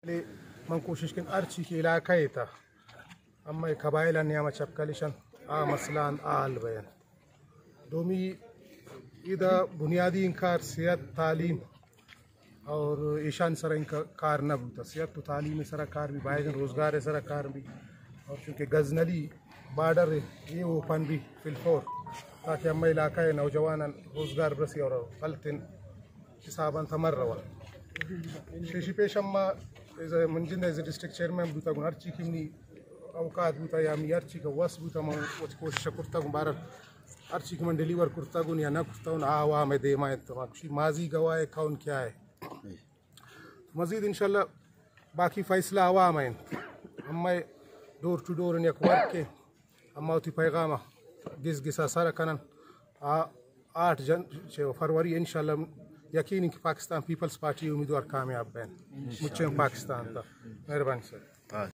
من کوشش کن ارچی کی علاقہ تھا اما قبائل نیامہ چپکلشن مسلان آل بیان دومی ادا بنیادی انکار صحت تعلیم اور ایشان سر انکار کار نہ بوتا صحت تو تعلیم سر کار بھی باہر روزگار سر کار بھی اور چونکہ غزنلی بارڈر یہ اوپن بھی فی الفور تاکہ اما علاقہ نوجوان روزگار برسی اور پلتن حساباً تمر روان شیشی پیش اما منجند ایز ڈسٹرکٹ چیئرمین بوتا گن ارچی کمنی اوقات بوتا یا می ارچی کا وس بوتا من کوشش کرتا گن بارہ ارچی من ڈیلیور کرتا گن یا نہ کرتا گن عوام دے مائیں تمام ماضی گواہ کون کیا ہے مزید انشاءاللہ باقی فیصلہ عوام ہیں ہمیں ڈور ٹو ڈور یک ورک کے اما ہوتی پیغامہ گس گسا سارا کنن 8 فروری انشاءاللہ یقینی کہ پاکستان پیپلز پارٹی امیدوار کامیاب بین مجھے پاکستان تھا مہربانی سر